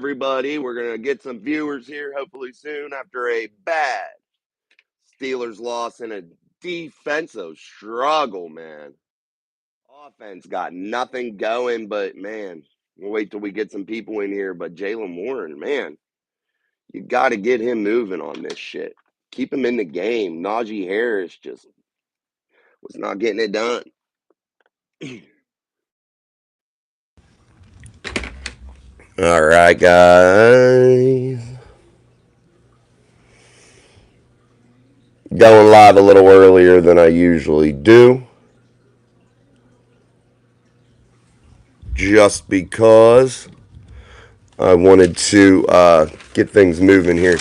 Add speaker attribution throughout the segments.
Speaker 1: Everybody, we're going to get some viewers here hopefully soon after a bad Steelers loss and a defensive struggle, man. Offense got nothing going, but man, we'll wait till we get some people in here. But Jalen Warren, man, you got to get him moving on this shit. Keep him in the game. Najee Harris just was not getting it done. All right, guys. Going live a little earlier than I usually do. Just because I wanted to get things moving here.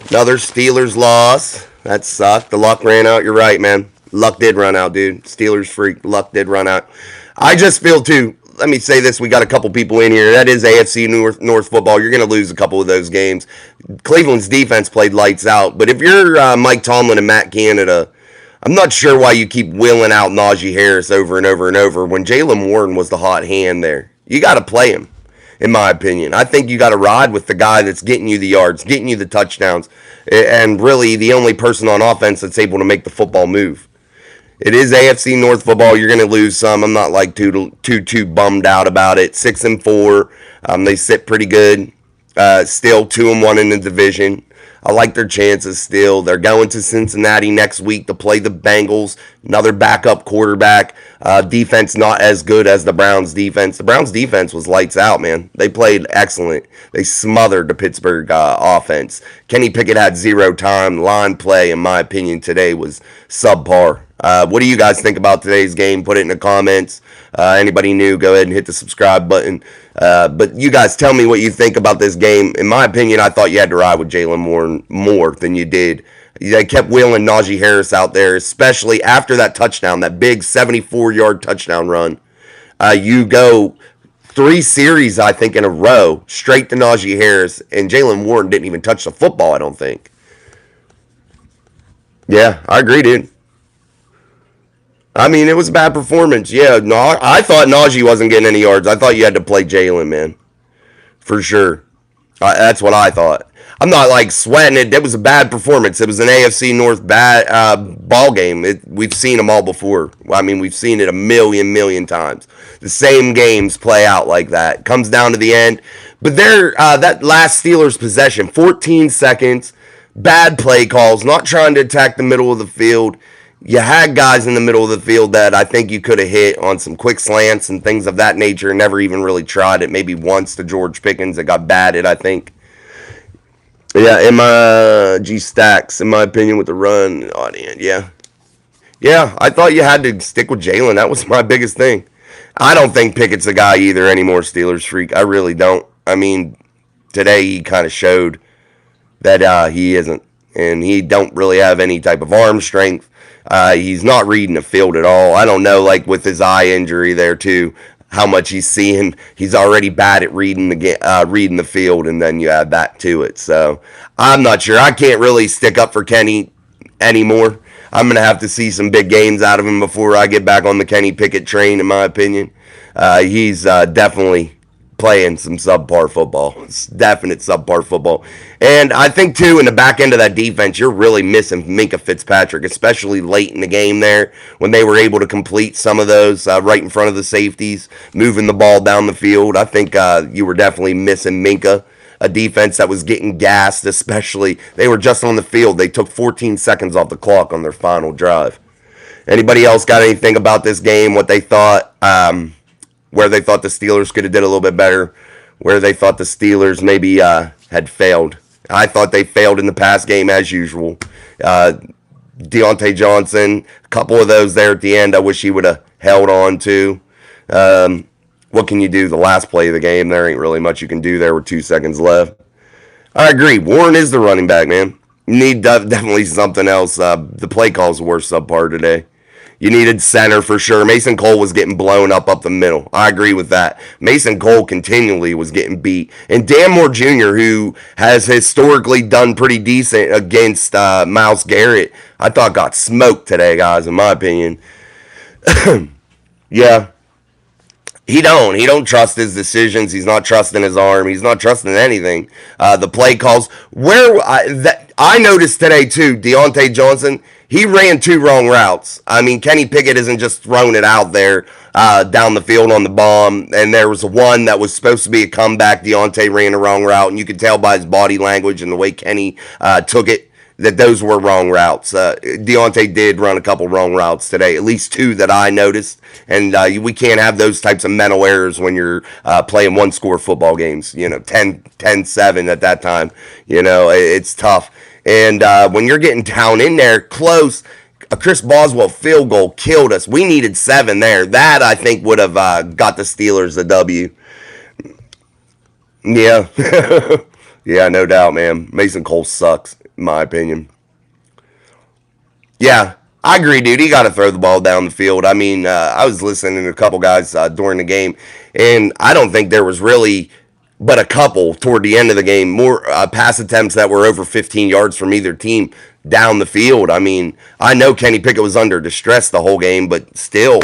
Speaker 1: Another Steelers loss. That sucked. The luck ran out. You're right, man. Luck did run out, dude. Steelers freak. Luck did run out. I just feel, too, let me say this. We got a couple people in here. That is AFC North football. You're going to lose a couple of those games. Cleveland's defense played lights out. But if you're Mike Tomlin and Matt Canada, I'm not sure why you keep wheeling out Najee Harris over and over and over when Jalen Warren was the hot hand there. You got to play him, in my opinion. I think you got to ride with the guy that's getting you the yards, getting you the touchdowns, and really the only person on offense that's able to make the football move. It is AFC North football. You're going to lose some. I'm not like too bummed out about it. 6-4. They sit pretty good. Still 2-1 in the division. I like their chances still. They're going to Cincinnati next week to play the Bengals. Another backup quarterback. Defense not as good as the Browns defense. The Browns defense was lights out, man. They played excellent. They smothered the Pittsburgh offense. Kenny Pickett had 0 time. Line play, in my opinion, today was subpar. What do you guys think about today's game? Put it in the comments. Anybody new, go ahead and hit the subscribe button. But you guys tell me what you think about this game. In my opinion, I thought you had to ride with Jalen Warren more than you did. They kept wheeling Najee Harris out there, especially after that touchdown, that big 74-yard touchdown run. You go 3 series, I think, in a row, straight to Najee Harris, and Jalen Warren didn't even touch the football, I don't think. Yeah, I agree, dude. I mean, it was a bad performance. Yeah, no, I thought Najee wasn't getting any yards. I thought you had to play Jalen, man, for sure. That's what I thought. I'm not like sweating it. That was a bad performance. It was an AFC North bad ball game. We've seen them all before. I mean, we've seen it a million times. The same games play out like that. Comes down to the end. But there, that last Steelers possession, 14 seconds, bad play calls, not trying to attack the middle of the field. You had guys in the middle of the field that I think you could have hit on some quick slants and things of that nature. Never even really tried it. Maybe once to George Pickens. It got batted, I think. Yeah, in my G Stacks, in my opinion, with the run audience. Yeah. Yeah, I thought you had to stick with Jalen. That was my biggest thing. I don't think Pickett's a guy either anymore, Steelers freak. I really don't. I mean, today he kind of showed that he isn't. And he don't really have any type of arm strength. He's not reading the field at all. I don't know, like with his eye injury there too, how much he's seeing. He's already bad at reading the field, and then you add that to it. So I'm not sure. I can't really stick up for Kenny anymore. I'm gonna have to see some big games out of him before I get back on the Kenny Pickett train. In my opinion, he's definitely playing some subpar football. It's definite subpar football. And I think, too, in the back end of that defense, you're really missing Minkah Fitzpatrick, especially late in the game there when they were able to complete some of those right in front of the safeties, moving the ball down the field. I think you were definitely missing Minkah, a defense that was getting gassed, especially. They were just on the field. They took 14 seconds off the clock on their final drive. Anybody else got anything about this game, what they thought? Where they thought the Steelers could have did a little bit better, where they thought the Steelers maybe had failed. I thought they failed in the pass game as usual. Deontay Johnson, a couple of those there at the end I wish he would have held on to. What can you do? The last play of the game, there ain't really much you can do there with 2 seconds left. I agree. Warren is the running back, man. You need definitely something else. The play calls were subpar today. You needed center for sure. Mason Cole was getting blown up the middle. I agree with that. Mason Cole continually was getting beat. And Dan Moore Jr., who has historically done pretty decent against Myles Garrett, I thought got smoked today, guys, in my opinion. Yeah. He don't trust his decisions. He's not trusting his arm. He's not trusting anything. The play calls. I noticed today too. Deontay Johnson. He ran two wrong routes. I mean, Kenny Pickett isn't just throwing it out there down the field on the bomb. And there was one that was supposed to be a comeback. Deontay ran a wrong route, and you could tell by his body language and the way Kenny took it that those were wrong routes. Deontay did run a couple wrong routes today, at least two that I noticed. And we can't have those types of mental errors when you're playing one-score football games, 10-7 at that time. It's tough. And when you're getting down in there close, a Chris Boswell field goal killed us. We needed 7 there. That, I think, would have got the Steelers a W. Yeah. Yeah, no doubt, man. Mason Cole sucks, in my opinion. Yeah, I agree, dude. He got to throw the ball down the field. I mean, I was listening to a couple guys during the game, and I don't think there was really but a couple toward the end of the game, more pass attempts that were over 15 yards from either team down the field. I mean, I know Kenny Pickett was under distress the whole game, but still,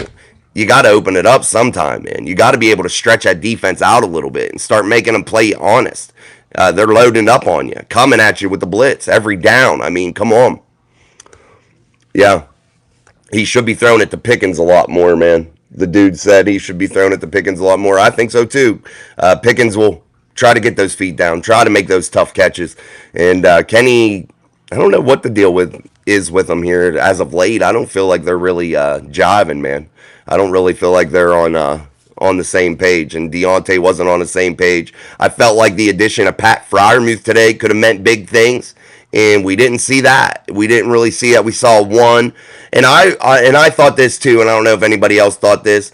Speaker 1: you got to open it up sometime, man. You got to be able to stretch that defense out a little bit and start making them play honest. They're loading up on you, coming at you with the blitz every down. I mean, come on. Yeah, he should be throwing it to Pickens a lot more, man. The dude said he should be throwing it to Pickens a lot more. I think so too. Pickens will try to get those feet down, try to make those tough catches. And Kenny, I don't know what the deal is with them here as of late. I don't feel like they're really jiving, man. I don't really feel like they're on the same page, and Deontay wasn't on the same page. I felt like the addition of Pat Fryermuth today could have meant big things, and we didn't see that. We didn't really see that. We saw one, and I thought this too, and I don't know if anybody else thought this.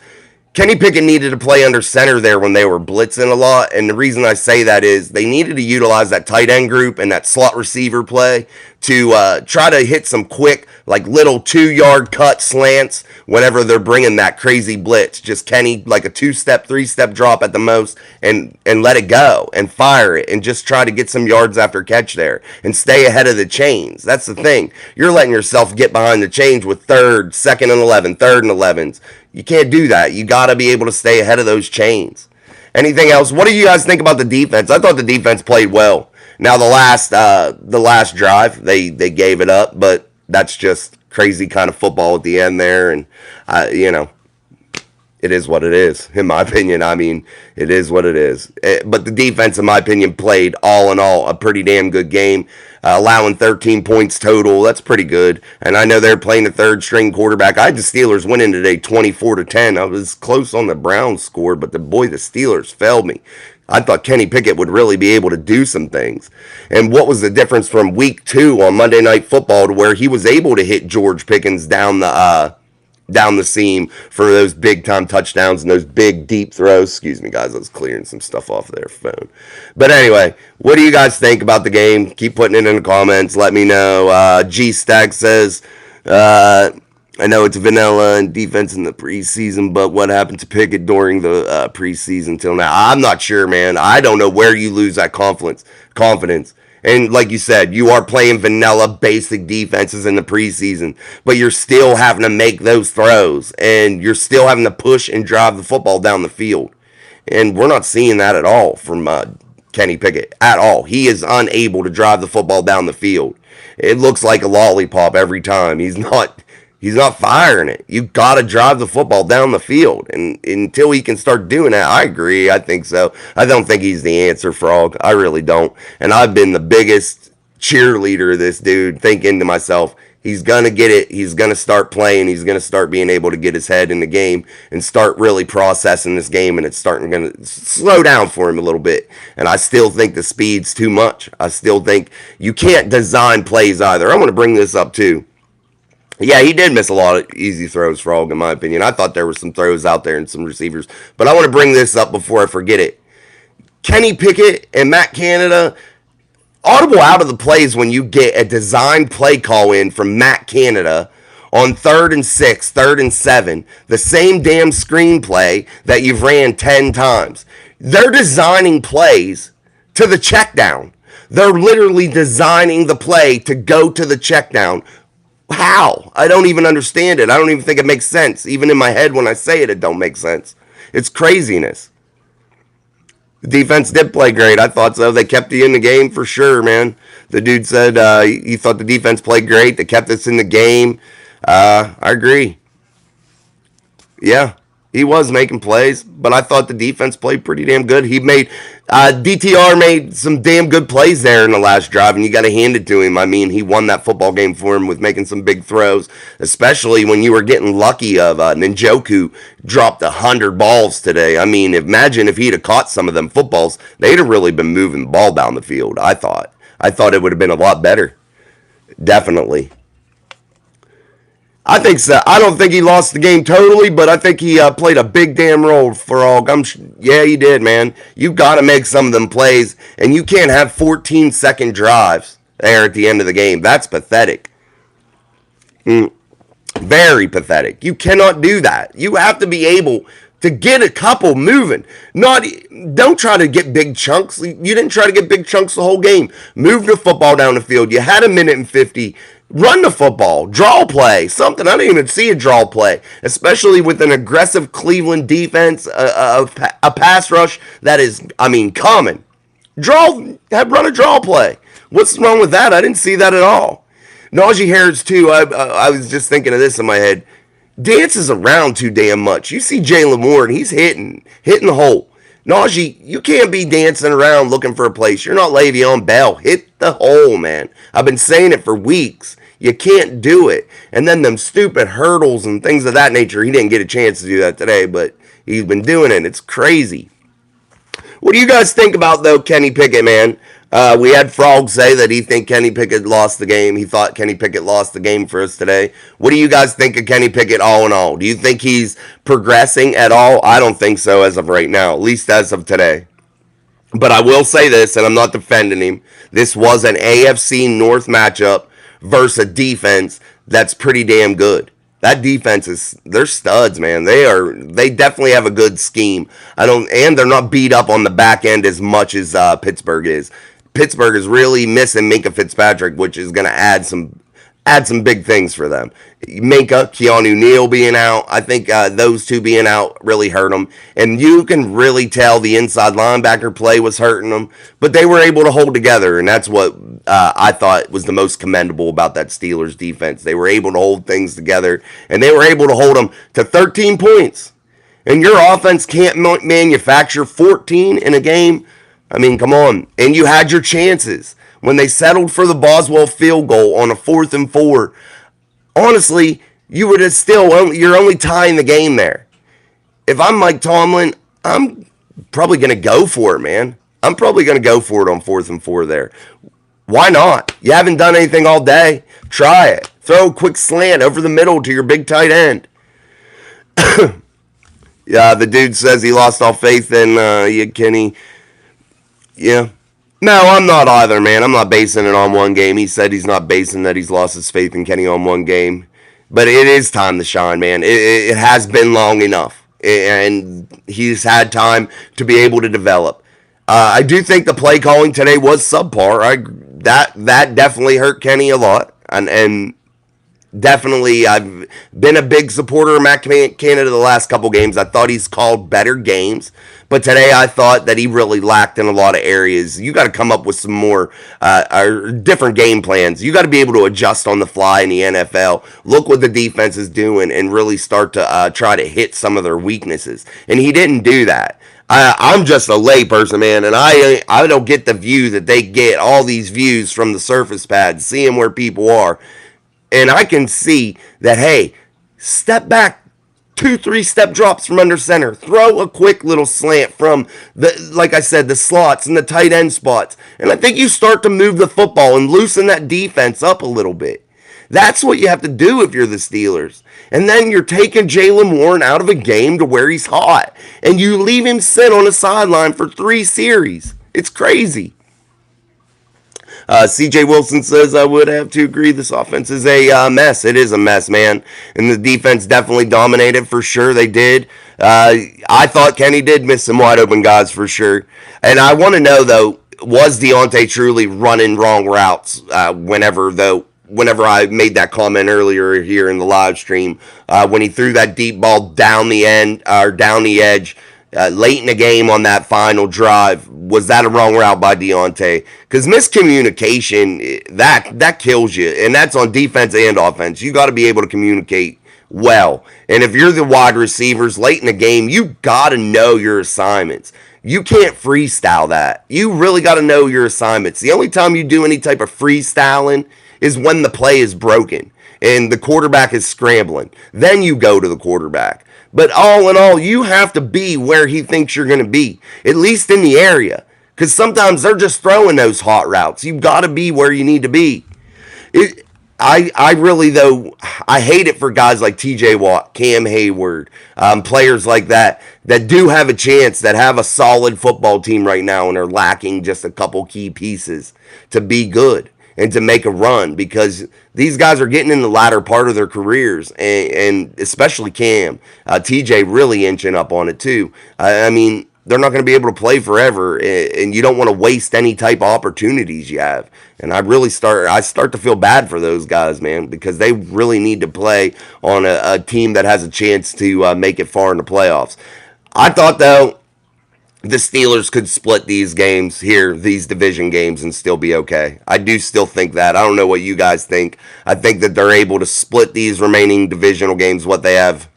Speaker 1: Kenny Pickett needed to play under center there when they were blitzing a lot, and the reason I say that is they needed to utilize that tight end group and that slot receiver play to try to hit some quick, like little 2-yard cut slants whenever they're bringing that crazy blitz. Just Kenny, like a 2-step, 3-step drop at the most, and let it go and fire it and just try to get some yards after catch there and stay ahead of the chains. That's the thing. You're letting yourself get behind the chains with third, second and 11, third and 11s. You can't do that. You got to be able to stay ahead of those chains. Anything else? What do you guys think about the defense? I thought the defense played well. Now the last drive they gave it up, but that's just crazy kind of football at the end there, and it is what it is, in my opinion. I mean, it is what it is. But the defense, in my opinion, played all in all a pretty damn good game, allowing 13 points total. That's pretty good. And I know they're playing the third string quarterback. I had the Steelers winning today 24-10. I was close on the Browns score, but the Steelers failed me. I thought Kenny Pickett would really be able to do some things. And what was the difference from week 2 on Monday Night Football to where he was able to hit George Pickens down the seam for those big time touchdowns and those big deep throws. Excuse me, guys, I was clearing some stuff off of their phone. But anyway, what do you guys think about the game? Keep putting it in the comments. Let me know. G Stack says, I know it's vanilla and defense in the preseason, but what happened to Pickett during the preseason till now? I'm not sure, man. I don't know where you lose that confidence. And like you said, you are playing vanilla basic defenses in the preseason, but you're still having to make those throws, and you're still having to push and drive the football down the field. And we're not seeing that at all from Kenny Pickett at all. He is unable to drive the football down the field. It looks like a lollipop every time. He's not firing it. You got to drive the football down the field. And until he can start doing that, I agree. I think so. I don't think he's the answer, Frog. I really don't. And I've been the biggest cheerleader of this dude, thinking to myself, he's going to get it. He's going to start playing. He's going to start being able to get his head in the game and start really processing this game. And it's starting going to slow down for him a little bit. And I still think the speed's too much. I still think you can't design plays either. I want to bring this up too. Yeah, he did miss a lot of easy throws, Frog, in my opinion. I thought there were some throws out there and some receivers. But I want to bring this up before I forget it. Kenny Pickett and Matt Canada, audible out of the plays when you get a designed play call in from Matt Canada on 3rd and 6, 3rd and 7, the same damn screenplay that you've ran 10 times. They're designing plays to the check down. They're literally designing the play to go to the check down. How? I don't even understand it. I don't even think it makes sense. Even in my head when I say it, it don't make sense. It's craziness. The defense did play great. I thought so. They kept you in the game for sure, man. The dude said he thought the defense played great. They kept us in the game. I agree. Yeah, he was making plays, but I thought the defense played pretty damn good. He made DTR made some damn good plays there in the last drive, and you got to hand it to him. I mean, he won that football game for him with making some big throws, especially when you were getting lucky of Njoku dropped 100 balls today. I mean, imagine if he'd have caught some of them footballs, they'd have really been moving the ball down the field. I thought it would have been a lot better. Definitely. I think so. I don't think he lost the game totally, but I think he played a big damn role for all. Yeah, he did, man. You got to make some of them plays, and you can't have 14-second drives there at the end of the game. That's pathetic. Very pathetic. You cannot do that. You have to be able to get a couple moving. Don't try to get big chunks. You didn't try to get big chunks the whole game. Move the football down the field. You had a minute and 50. Run the football, draw play, something. I didn't even see a draw play, especially with an aggressive Cleveland defense, a pass rush that is, I mean, common. Run a draw play. What's wrong with that? I didn't see that at all. Najee Harris, too, I was just thinking of this in my head. Dances around too damn much. You see Jalen Ward, he's hitting the hole. Najee, you can't be dancing around looking for a place. You're not Le'Veon Bell. Hit the hole, man. I've been saying it for weeks. You can't do it. And then them stupid hurdles and things of that nature. He didn't get a chance to do that today, but he's been doing it. It's crazy. What do you guys think about, though, Kenny Pickett, man? We had Frog say that he think Kenny Pickett lost the game. He thought Kenny Pickett lost the game for us today. What do you guys think of Kenny Pickett all in all? Do you think he's progressing at all? I don't think so as of right now, at least as of today. But I will say this, and I'm not defending him. This was an AFC North matchup versus a defense that's pretty damn good. That defense they're studs, man. They definitely have a good scheme. And they're not beat up on the back end as much as Pittsburgh is. Pittsburgh is really missing Minkah Fitzpatrick, which is going to add some big things for them. Minkah, Keanu Neal being out, I think those two being out really hurt them. And you can really tell the inside linebacker play was hurting them. But they were able to hold together, and that's what I thought was the most commendable about that Steelers defense. They were able to hold things together, and they were able to hold them to 13 points. And your offense can't manufacture 14 in a game. I mean, come on. And you had your chances. When they settled for the Boswell field goal on a 4th and 4, honestly, you're only tying the game there. If I'm Mike Tomlin, I'm probably going to go for it, man. I'm probably going to go for it on 4th and 4 there. Why not? You haven't done anything all day. Try it. Throw a quick slant over the middle to your big tight end. Yeah, the dude says he lost all faith in Kenny. Yeah. No, I'm not either, man. I'm not basing it on one game. He said he's not basing that he's lost his faith in Kenny on one game. But it is time to shine, man. It has been long enough. And he's had time to be able to develop. I do think the play calling today was subpar. That definitely hurt Kenny a lot. And definitely, I've been a big supporter of Matt Canada the last couple games. I thought he's called better games. But today I thought that he really lacked in a lot of areas. You got to come up with some more different game plans. You got to be able to adjust on the fly in the NFL. Look what the defense is doing and really start to try to hit some of their weaknesses. And he didn't do that. I'm just a layperson, man, and I don't get the view that they get, all these views from the surface pad, seeing where people are. And I can see that, hey, step back, 2-3 step drops from under center. Throw a quick little slant from, like I said, the slots and the tight end spots. And I think you start to move the football and loosen that defense up a little bit. That's what you have to do if you're the Steelers. And then you're taking Jalen Warren out of a game to where he's hot. And you leave him sit on the sideline for 3 series. It's crazy. CJ Wilson says, I would have to agree this offense is a mess. It is a mess, man. And the defense definitely dominated for sure. They did. I thought Kenny did miss some wide open guys for sure. And I want to know, though, was Deontay truly running wrong routes whenever I made that comment earlier here in the live stream, when he threw that deep ball down the end or down the edge late in the game on that final drive. Was that a wrong route by Deontay? Because miscommunication, that kills you, and that's on defense and offense. You got to be able to communicate well. And if you're the wide receivers late in the game, you got to know your assignments. You can't freestyle that. You really got to know your assignments. The only time you do any type of freestyling is when the play is broken and the quarterback is scrambling. Then you go to the quarterback. But all in all, you have to be where he thinks you're going to be, at least in the area. Because sometimes they're just throwing those hot routes. You've got to be where you need to be. I really, though, I hate it for guys like TJ Watt, Cam Hayward, players like that do have a chance, that have a solid football team right now and are lacking just a couple key pieces to be good and to make a run, because these guys are getting in the latter part of their careers, and especially Cam. TJ really inching up on it too. I mean, they're not going to be able to play forever, and you don't want to waste any type of opportunities you have. And I start to feel bad for those guys, man, because they really need to play on a team that has a chance to make it far in the playoffs. I thought, though, the Steelers could split these games here, these division games, and still be okay. I do still think that. I don't know what you guys think. I think that they're able to split these remaining divisional games. What they have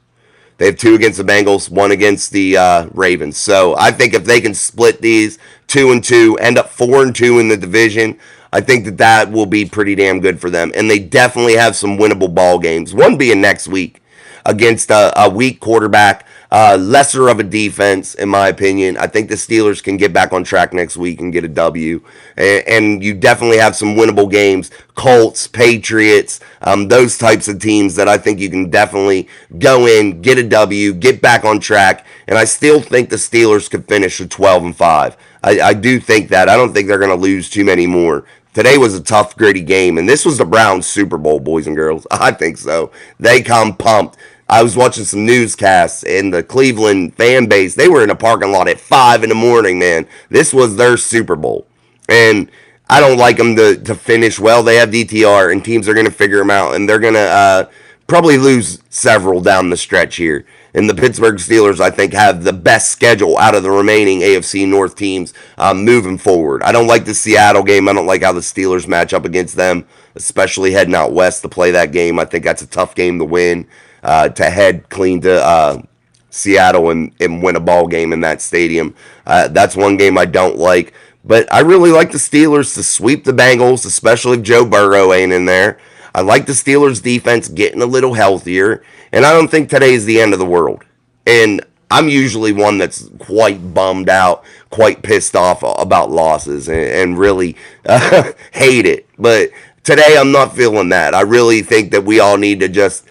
Speaker 1: 2 against the Bengals, 1 against the Ravens. So I think if they can split these 2-2, end up 4-2 in the division, I think that will be pretty damn good for them. And they definitely have some winnable ball games. One being next week against a weak quarterback, lesser of a defense, in my opinion. I think the Steelers can get back on track next week and get a W. And you definitely have some winnable games. Colts, Patriots, those types of teams that I think you can definitely go in, get a W, get back on track. And I still think the Steelers could finish at 12-5. I do think that. I don't think they're going to lose too many more. Today was a tough, gritty game, and this was the Browns' Super Bowl, boys and girls. I think so. They come pumped. I was watching some newscasts, and the Cleveland fan base, they were in a parking lot at 5 in the morning, man. This was their Super Bowl. And I don't like them to finish well. They have DTR, and teams are going to figure them out, and they're going to probably lose several down the stretch here. And the Pittsburgh Steelers, I think, have the best schedule out of the remaining AFC North teams moving forward. I don't like the Seattle game. I don't like how the Steelers match up against them, especially heading out west to play that game. I think that's a tough game to win, to head clean to Seattle and win a ball game in that stadium. That's one game I don't like. But I really like the Steelers to sweep the Bengals, especially if Joe Burrow ain't in there. I like the Steelers' defense getting a little healthier, and I don't think today's the end of the world. And I'm usually one that's quite bummed out, quite pissed off about losses, and really hate it. But today I'm not feeling that. I really think that we all need to just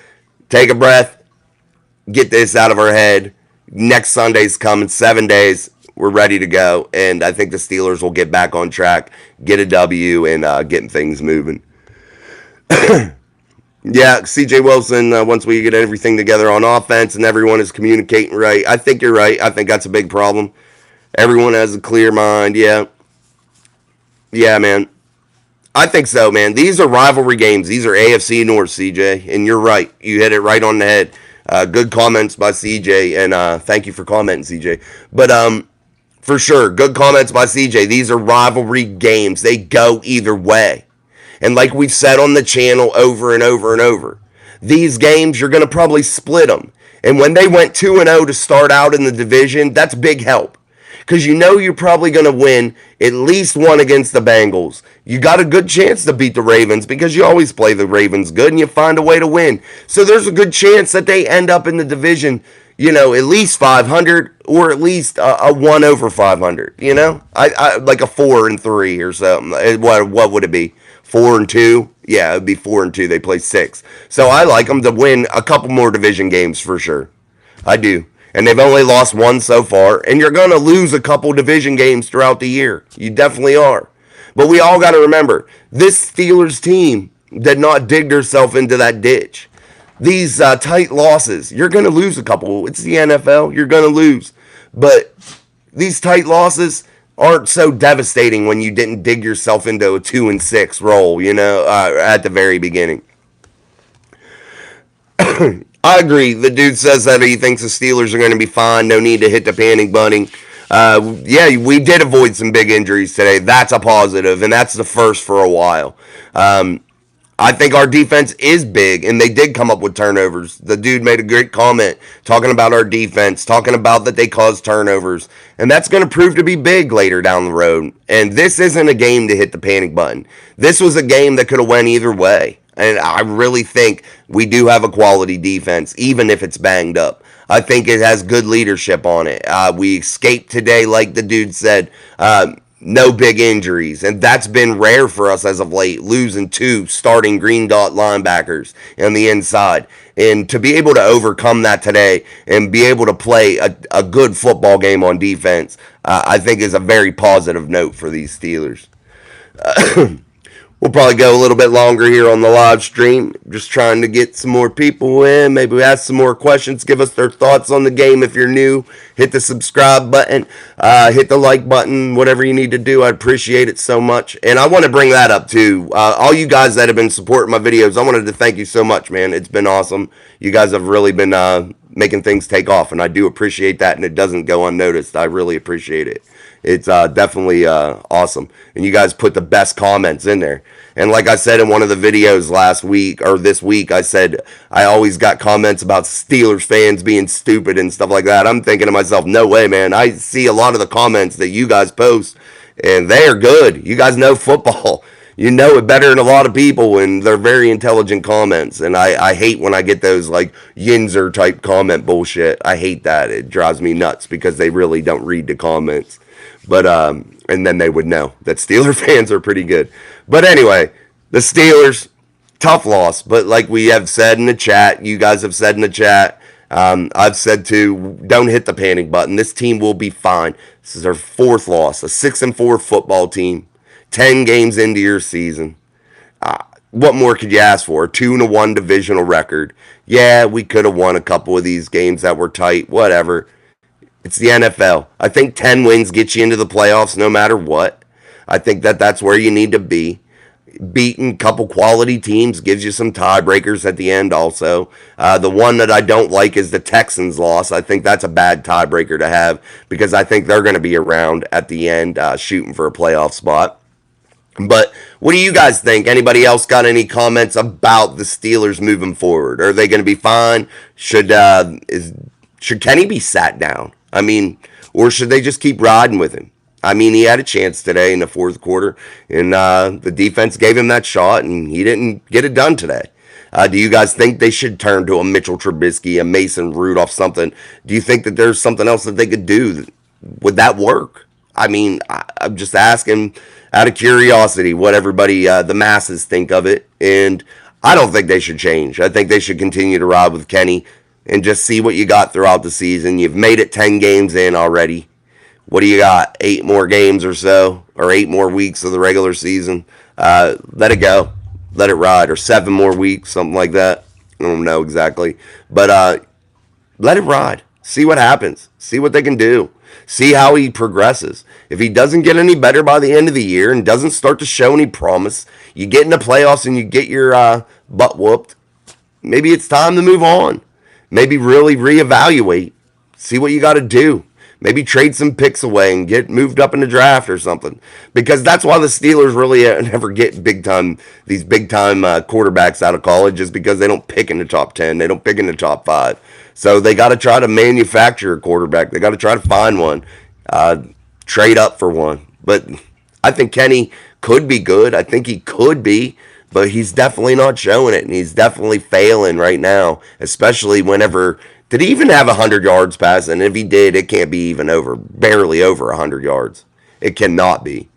Speaker 1: take a breath, get this out of our head. Next Sunday's coming, 7 days. We're ready to go, and I think the Steelers will get back on track, get a W, and getting things moving. Yeah, CJ Wilson, once we get everything together on offense and everyone is communicating right, I think you're right. I think that's a big problem. Everyone has a clear mind. Yeah, man. I think so, man. These are rivalry games. These are AFC North, CJ, and you're right. You hit it right on the head. Good comments by CJ, and thank you for commenting, CJ. But for sure, good comments by CJ. These are rivalry games. They go either way. And like we've said on the channel over and over and over, these games, you're going to probably split them. And when they went 2-0 to start out in the division, that's big help. Because you know you're probably going to win at least one against the Bengals. You got a good chance to beat the Ravens because you always play the Ravens good and you find a way to win. So there's a good chance that they end up in the division, you know, at least 500 or at least a 1 over 500, you know? I like a 4-3 or something. What would it be? 4-2? Yeah, it'd be 4-2. They play 6. So I like them to win a couple more division games for sure. I do. And they've only lost 1 so far. And you're going to lose a couple division games throughout the year. You definitely are. But we all got to remember, this Steelers team did not dig themselves into that ditch. These tight losses, you're going to lose a couple. It's the NFL. You're going to lose. But these tight losses, aren't so devastating when you didn't dig yourself into a 2-6 roll, at the very beginning. I agree. The dude says that he thinks the Steelers are going to be fine. No need to hit the panic button. Yeah, we did avoid some big injuries today. That's a positive, and that's the first for a while. I think our defense is big, and they did come up with turnovers. The dude made a great comment talking about our defense, talking about that they caused turnovers, and that's going to prove to be big later down the road. And this isn't a game to hit the panic button. This was a game that could have went either way. And I really think we do have a quality defense, even if it's banged up. I think it has good leadership on it. We escaped today, like the dude said. No big injuries, and that's been rare for us as of late, losing two starting green dot linebackers on the inside. And to be able to overcome that today and be able to play a good football game on defense, I think is a very positive note for these Steelers. We'll probably go a little bit longer here on the live stream. Just trying to get some more people in. Maybe we ask some more questions. Give us their thoughts on the game. If you're new, hit the subscribe button. Hit the like button. Whatever you need to do. I appreciate it so much. And I want to bring that up too. All you guys that have been supporting my videos, I wanted to thank you so much, man. It's been awesome. You guys have really been making things take off. And I do appreciate that. And it doesn't go unnoticed. I really appreciate it. It's definitely awesome. And you guys put the best comments in there. And like I said in one of the videos last week or this week, I said I always got comments about Steelers fans being stupid and stuff like that. I'm thinking to myself, no way, man. I see a lot of the comments that you guys post, and they are good. You guys know football. You know it better than a lot of people, and they're very intelligent comments. And I hate when I get those like Yinzer type comment bullshit. I hate that. It drives me nuts because they really don't read the comments. But and then they would know that Steeler fans are pretty good. But anyway, the Steelers, tough loss. But like we have said in the chat, you guys have said in the chat, I've said too, don't hit the panic button. This team will be fine. This is their fourth loss, a 6-4 football team, 10 games into your season. What more could you ask for? A 2-1 divisional record. Yeah, we could have won a couple of these games that were tight, whatever. It's the NFL. I think 10 wins get you into the playoffs no matter what. I think that that's where you need to be. Beating a couple quality teams gives you some tiebreakers at the end also. The one that I don't like is the Texans loss. I think that's a bad tiebreaker to have because I think they're going to be around at the end shooting for a playoff spot. But what do you guys think? Anybody else got any comments about the Steelers moving forward? Are they going to be fine? Should Kenny be sat down? I mean, or should they just keep riding with him? I mean, he had a chance today in the fourth quarter, and the defense gave him that shot, and he didn't get it done today. Do you guys think they should turn to a Mitchell Trubisky, a Mason Rudolph, something? Do you think that there's something else that they could do? Would that work? I mean, I'm just asking out of curiosity what everybody, the masses, think of it, and I don't think they should change. I think they should continue to ride with Kenny and just see what you got throughout the season. You've made it 10 games in already. What do you got? 8 more games or so, or 8 more weeks of the regular season. Let it go. Let it ride. Or 7 more weeks, something like that. I don't know exactly. But let it ride. See what happens. See what they can do. See how he progresses. If he doesn't get any better by the end of the year and doesn't start to show any promise, you get in the playoffs and you get your butt whooped, maybe it's time to move on. Maybe really reevaluate. See what you got to do. Maybe trade some picks away and get moved up in the draft or something. Because that's why the Steelers really never get these big time quarterbacks out of college, is because they don't pick in the top 10. They don't pick in the top 5. So they got to try to manufacture a quarterback. They got to try to find one. Trade up for one. But I think Kenny could be good. I think he could be. But he's definitely not showing it, and he's definitely failing right now, especially whenever... Did he even have 100 yards passing? And if he did, it can't be even barely over 100 yards. It cannot be.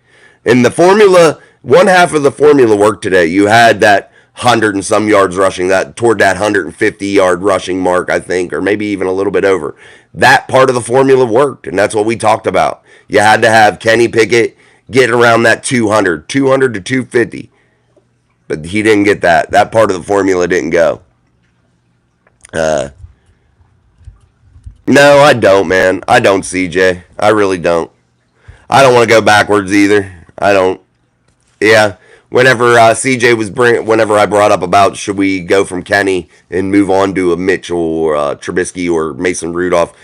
Speaker 1: In the formula, one half of the formula worked today. You had that 100 and some yards rushing, that toward that 150-yard rushing mark, I think, or maybe even a little bit over. That part of the formula worked, and that's what we talked about. You had to have Kenny Pickett get around that 200 to 250. But he didn't get that. That part of the formula didn't go. No, I don't, man. I don't, CJ. I really don't. I don't want to go backwards either. I don't. Yeah. Whenever CJ was whenever I brought up about should we go from Kenny and move on to a Mitchell or Trubisky or Mason Rudolph,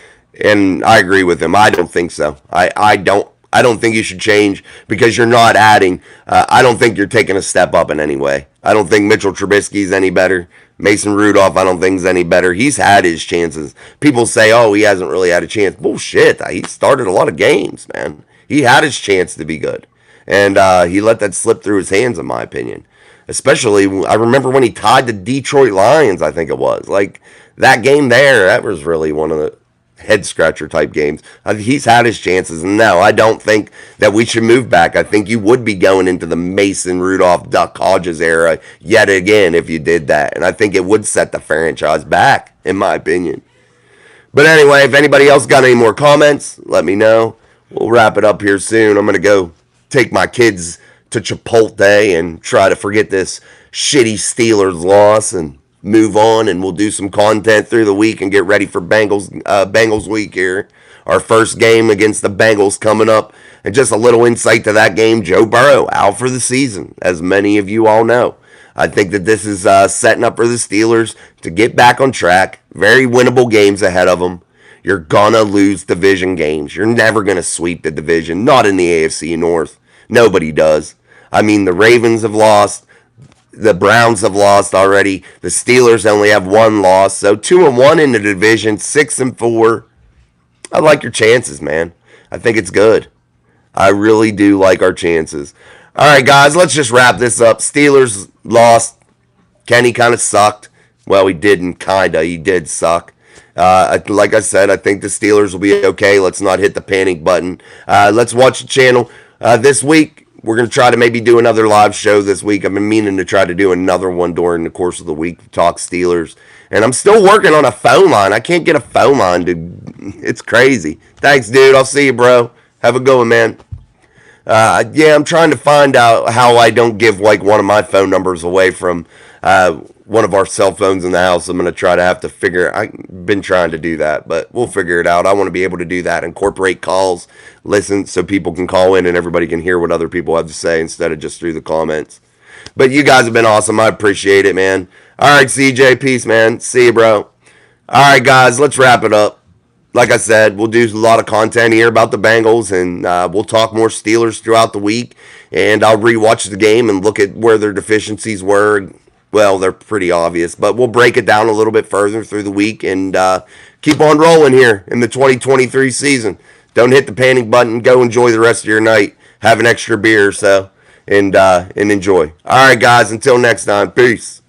Speaker 1: and I agree with him. I don't think so. I don't think you should change because you're not adding. I don't think you're taking a step up in any way. I don't think Mitchell Trubisky's any better. Mason Rudolph, I don't think is any better. He's had his chances. People say, "Oh, he hasn't really had a chance." Bullshit. He started a lot of games, man. He had his chance to be good, and he let that slip through his hands, in my opinion. Especially, I remember when he tied the Detroit Lions. I think it was like that game there. That was really one of the head scratcher type games. He's had his chances, and no, I don't think that we should move back. I think you would be going into the Mason Rudolph, Duck Hodges era yet again if you did that, and I think it would set the franchise back, in my opinion. But anyway, if anybody else got any more comments, let me know. We'll wrap it up here soon. I'm gonna go take my kids to Chipotle and try to forget this shitty Steelers loss and move on, and we'll do some content through the week and get ready for Bengals week here. Our first game against the Bengals coming up, and just a little insight to that game. Joe Burrow out for the season, as many of you all know. I think that this is setting up for the Steelers to get back on track. Very winnable games ahead of them. You're gonna lose division games. You're never gonna sweep the division. Not in the AFC North. Nobody does. I mean, the Ravens have lost. The Browns have lost already. The Steelers only have one loss. So 2-1 in the division, 6-4. I like your chances, man. I think it's good. I really do like our chances. All right, guys, let's just wrap this up. Steelers lost. Kenny kind of sucked. Well, he didn't, kind of. He did suck. Like I said, I think the Steelers will be okay. Let's not hit the panic button. Let's watch the channel this week. We're going to try to maybe do another live show this week. I've been meaning to try to do another one during the course of the week to talk Steelers. And I'm still working on a phone line. I can't get a phone line, dude. It's crazy. Thanks, dude. I'll see you, bro. Have a good one, man. Yeah, I'm trying to find out how I don't give like one of my phone numbers away from one of our cell phones in the house. I'm going to try to have to figure. I've been trying to do that, but we'll figure it out. I want to be able to do that, incorporate calls, listen so people can call in and everybody can hear what other people have to say instead of just through the comments. But you guys have been awesome. I appreciate it, man. All right, CJ, peace, man. See you, bro. All right, guys, let's wrap it up. Like I said, we'll do a lot of content here about the Bengals, and we'll talk more Steelers throughout the week. And I'll rewatch the game and look at where their deficiencies were. Well, they're pretty obvious, but we'll break it down a little bit further through the week and keep on rolling here in the 2023 season. Don't hit the panic button. Go enjoy the rest of your night. Have an extra beer or so, and enjoy. All right, guys, until next time, peace.